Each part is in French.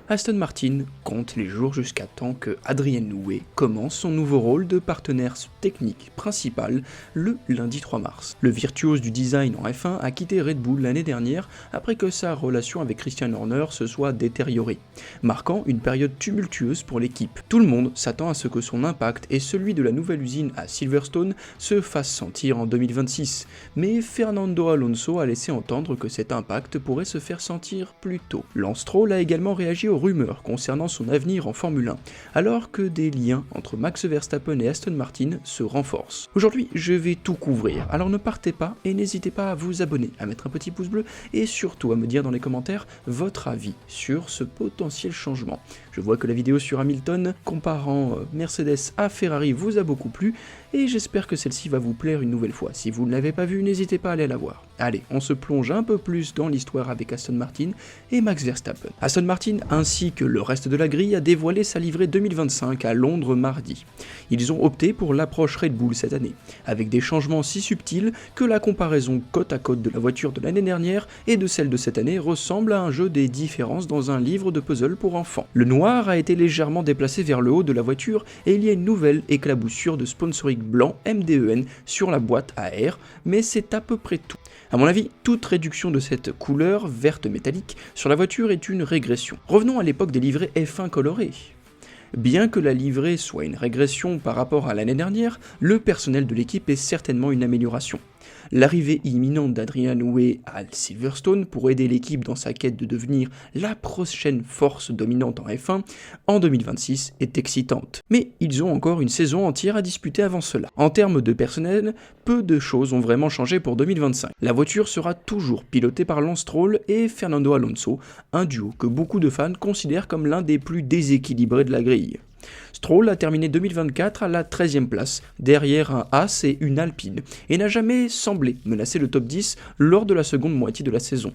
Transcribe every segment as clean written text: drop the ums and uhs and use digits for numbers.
Aston Martin compte les jours jusqu'à temps que Adrien Newey commence son nouveau rôle de partenaire technique principal le lundi 3 mars. Le virtuose du design en F1 a quitté Red Bull l'année dernière après que sa relation avec Christian Horner se soit détériorée, marquant une période tumultueuse pour l'équipe. Tout le monde s'attend à ce que son impact et celui de la nouvelle usine à Silverstone se fassent sentir en 2026, mais Fernando Alonso a laissé entendre que cet impact pourrait se faire sentir plus tôt. Lance Stroll a également réagi aux rumeurs concernant son avenir en Formule 1, alors que des liens entre Max Verstappen et Aston Martin se renforcent. Aujourd'hui, je vais tout couvrir, alors ne partez pas et n'hésitez pas à vous abonner, à mettre un petit pouce bleu et surtout à me dire dans les commentaires votre avis sur ce potentiel changement. Je vois que la vidéo sur Hamilton comparant Mercedes à Ferrari vous a beaucoup plu et j'espère que celle-ci va vous plaire une nouvelle fois. Si vous ne l'avez pas vue, n'hésitez pas à aller la voir. Allez, on se plonge un peu plus dans l'histoire avec Aston Martin et Max Verstappen. Aston Martin ainsi que le reste de la grille a dévoilé sa livrée 2025 à Londres mardi. Ils ont opté pour l'approche Red Bull cette année, avec des changements si subtils que la comparaison côte à côte de la voiture de l'année dernière et de celle de cette année ressemble à un jeu des différences dans un livre de puzzle pour enfants. Le noir a été légèrement déplacé vers le haut de la voiture et il y a une nouvelle éclaboussure de sponsoring blanc MDEN sur la boîte à air, mais c'est à peu près tout. A mon avis, toute réduction de cette couleur verte métallique sur la voiture est une régression. Revenons à l'époque des livrées F1 colorées. Bien que la livrée soit une régression par rapport à l'année dernière, le personnel de l'équipe est certainement une amélioration. L'arrivée imminente d'Adrien Newey à Silverstone pour aider l'équipe dans sa quête de devenir la prochaine force dominante en F1 en 2026 est excitante. Mais ils ont encore une saison entière à disputer avant cela. En termes de personnel, peu de choses ont vraiment changé pour 2025. La voiture sera toujours pilotée par Lance Stroll et Fernando Alonso, un duo que beaucoup de fans considèrent comme l'un des plus déséquilibrés de la grille. Stroll a terminé 2024 à la 13e place, derrière un Haas et une Alpine, et n'a jamais semblé menacer le top 10 lors de la seconde moitié de la saison.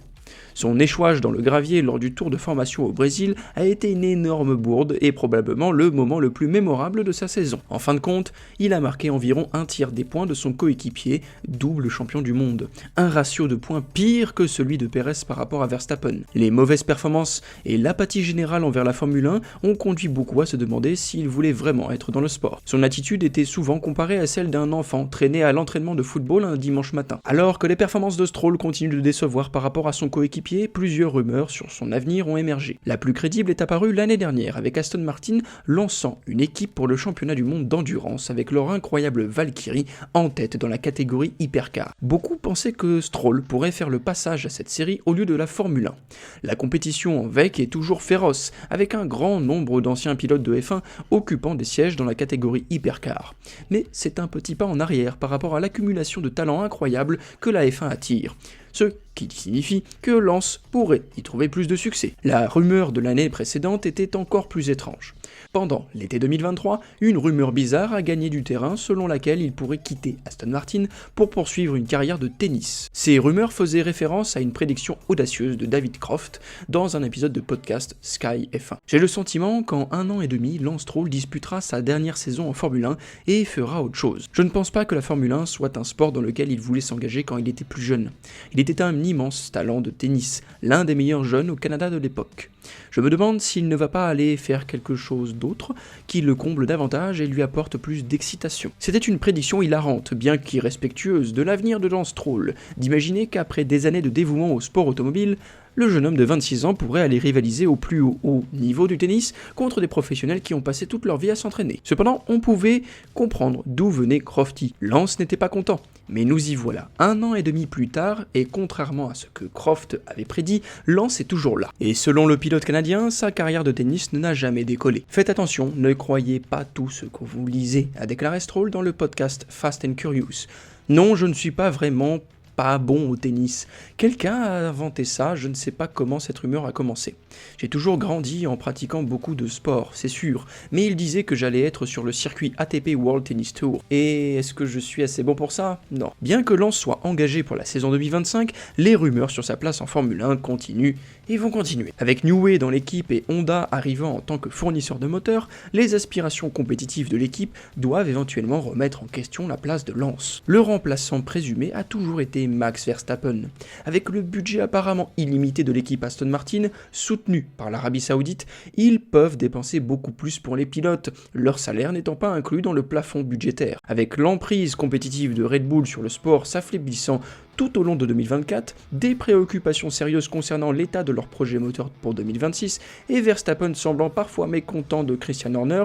Son échouage dans le gravier lors du tour de formation au Brésil a été une énorme bourde et probablement le moment le plus mémorable de sa saison. En fin de compte, il a marqué environ un tiers des points de son coéquipier, double champion du monde. Un ratio de points pire que celui de Pérez par rapport à Verstappen. Les mauvaises performances et l'apathie générale envers la Formule 1 ont conduit beaucoup à se demander s'il voulait vraiment être dans le sport. Son attitude était souvent comparée à celle d'un enfant traîné à l'entraînement de football un dimanche matin. Alors que les performances de Stroll continuent de décevoir par rapport à son coéquipier, plusieurs rumeurs sur son avenir ont émergé. La plus crédible est apparue l'année dernière avec Aston Martin lançant une équipe pour le championnat du monde d'endurance avec leur incroyable Valkyrie en tête dans la catégorie Hypercar. Beaucoup pensaient que Stroll pourrait faire le passage à cette série au lieu de la Formule 1. La compétition en VEC est toujours féroce, avec un grand nombre d'anciens pilotes de F1 occupant des sièges dans la catégorie Hypercar. Mais c'est un petit pas en arrière par rapport à l'accumulation de talents incroyables que la F1 attire. Ce qui signifie que Lance pourrait y trouver plus de succès. La rumeur de l'année précédente était encore plus étrange. Pendant l'été 2023, une rumeur bizarre a gagné du terrain selon laquelle il pourrait quitter Aston Martin pour poursuivre une carrière de tennis. Ces rumeurs faisaient référence à une prédiction audacieuse de David Croft dans un épisode de podcast Sky F1. J'ai le sentiment qu'en 1 an et demi, Lance Stroll disputera sa dernière saison en Formule 1 et fera autre chose. Je ne pense pas que la Formule 1 soit un sport dans lequel il voulait s'engager quand il était plus jeune. Il était un immense talent de tennis, l'un des meilleurs jeunes au Canada de l'époque. Je me demande s'il ne va pas aller faire quelque chose d'autre qui le comble davantage et lui apporte plus d'excitation. C'était une prédiction hilarante, bien qu'irrespectueuse de l'avenir de Lance Stroll, d'imaginer qu'après des années de dévouement au sport automobile, le jeune homme de 26 ans pourrait aller rivaliser au plus haut niveau du tennis contre des professionnels qui ont passé toute leur vie à s'entraîner. Cependant, on pouvait comprendre d'où venait Crofty. Lance n'était pas content. Mais nous y voilà, 1 an et demi plus tard, et contrairement à ce que Croft avait prédit, Lance est toujours là. Et selon le pilote canadien, sa carrière de tennis n'a jamais décollé. Faites attention, ne croyez pas tout ce que vous lisez, a déclaré Stroll dans le podcast Fast and Curious. Non, je ne suis pas vraiment pas bon au tennis. Quelqu'un a inventé ça, je ne sais pas comment cette rumeur a commencé. J'ai toujours grandi en pratiquant beaucoup de sport, c'est sûr, mais il disait que j'allais être sur le circuit ATP World Tennis Tour. Et est-ce que je suis assez bon pour ça? Non. Bien que Lance soit engagé pour la saison 2025, les rumeurs sur sa place en Formule 1 continuent et vont continuer. Avec Newey dans l'équipe et Honda arrivant en tant que fournisseur de moteurs, les aspirations compétitives de l'équipe doivent éventuellement remettre en question la place de Lance. Le remplaçant présumé a toujours été Max Verstappen. Avec le budget apparemment illimité de l'équipe Aston Martin, soutenu par l'Arabie Saoudite, ils peuvent dépenser beaucoup plus pour les pilotes, leur salaire n'étant pas inclus dans le plafond budgétaire. Avec l'emprise compétitive de Red Bull sur le sport s'affaiblissant tout au long de 2024, des préoccupations sérieuses concernant l'état de leur projet moteur pour 2026 et Verstappen semblant parfois mécontent de Christian Horner,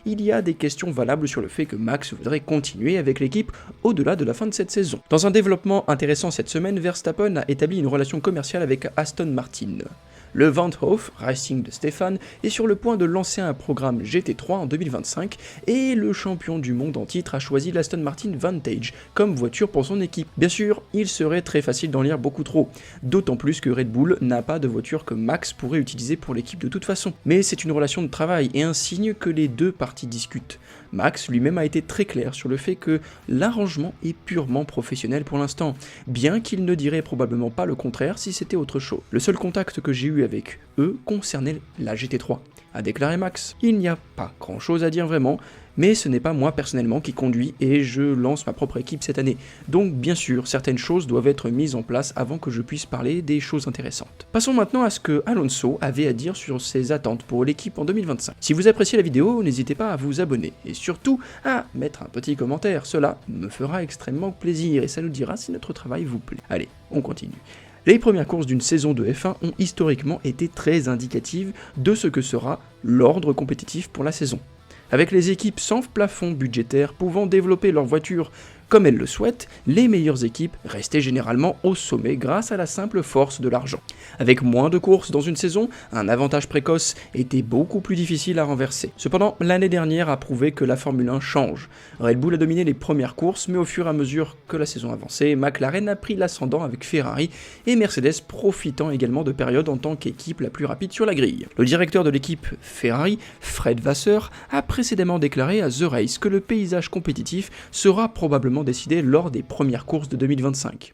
il y a des questions valables sur le fait que Max voudrait continuer avec l'équipe au-delà de la fin de cette saison. Dans un développement intéressant cette semaine, Verstappen a établi une relation commerciale avec Aston Martin. Le Van Hoff Racing de Stéphane est sur le point de lancer un programme GT3 en 2025 et le champion du monde en titre a choisi l'Aston Martin Vantage comme voiture pour son équipe. Bien sûr, il serait très facile d'en lire beaucoup trop, d'autant plus que Red Bull n'a pas de voiture que Max pourrait utiliser pour l'équipe de toute façon. Mais c'est une relation de travail et un signe que les deux parties discutent. Max lui-même a été très clair sur le fait que l'arrangement est purement professionnel pour l'instant, bien qu'il ne dirait probablement pas le contraire si c'était autre chose. Le seul contact que j'ai eu avec eux concernait la GT3, a déclaré Max. Il n'y a pas grand chose à dire vraiment, mais ce n'est pas moi personnellement qui conduis et je lance ma propre équipe cette année. Donc bien sûr, certaines choses doivent être mises en place avant que je puisse parler des choses intéressantes. Passons maintenant à ce que Alonso avait à dire sur ses attentes pour l'équipe en 2025. Si vous appréciez la vidéo, n'hésitez pas à vous abonner et surtout à mettre un petit commentaire, cela me fera extrêmement plaisir et ça nous dira si notre travail vous plaît. Allez, on continue. Les premières courses d'une saison de F1 ont historiquement été très indicatives de ce que sera l'ordre compétitif pour la saison. Avec les équipes sans plafond budgétaire pouvant développer leur voiture comme elles le souhaitent, les meilleures équipes restaient généralement au sommet grâce à la simple force de l'argent. Avec moins de courses dans une saison, un avantage précoce était beaucoup plus difficile à renverser. Cependant, l'année dernière a prouvé que la Formule 1 change. Red Bull a dominé les premières courses, mais au fur et à mesure que la saison avançait, McLaren a pris l'ascendant avec Ferrari et Mercedes profitant également de périodes en tant qu'équipe la plus rapide sur la grille. Le directeur de l'équipe Ferrari, Fred Vasseur, a précédemment déclaré à The Race que le paysage compétitif sera probablement décidé lors des premières courses de 2025.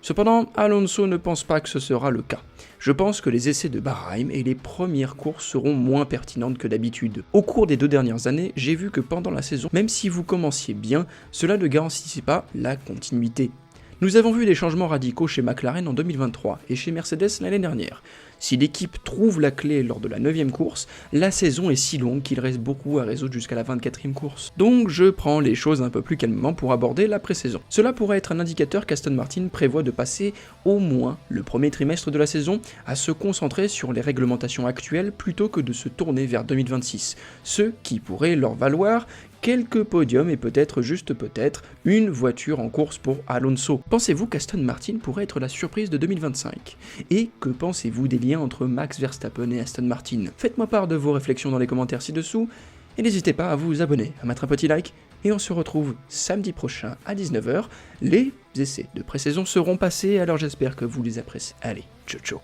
Cependant, Alonso ne pense pas que ce sera le cas. Je pense que les essais de Bahreïn et les premières courses seront moins pertinentes que d'habitude. Au cours des 2 dernières années, j'ai vu que pendant la saison, même si vous commenciez bien, cela ne garantissait pas la continuité. Nous avons vu des changements radicaux chez McLaren en 2023 et chez Mercedes l'année dernière. Si l'équipe trouve la clé lors de la 9e course, la saison est si longue qu'il reste beaucoup à résoudre jusqu'à la 24e course. Donc je prends les choses un peu plus calmement pour aborder la pré-saison. Cela pourrait être un indicateur qu'Aston Martin prévoit de passer au moins le premier trimestre de la saison à se concentrer sur les réglementations actuelles plutôt que de se tourner vers 2026, ce qui pourrait leur valoir quelques podiums et peut-être, juste peut-être, une voiture en course pour Alonso. Pensez-vous qu'Aston Martin pourrait être la surprise de 2025 ? Et que pensez-vous des liens entre Max Verstappen et Aston Martin ? Faites-moi part de vos réflexions dans les commentaires ci-dessous, et n'hésitez pas à vous abonner, à mettre un petit like, et on se retrouve samedi prochain à 19h. Les essais de pré-saison seront passés, alors j'espère que vous les appréciez. Allez, ciao ciao.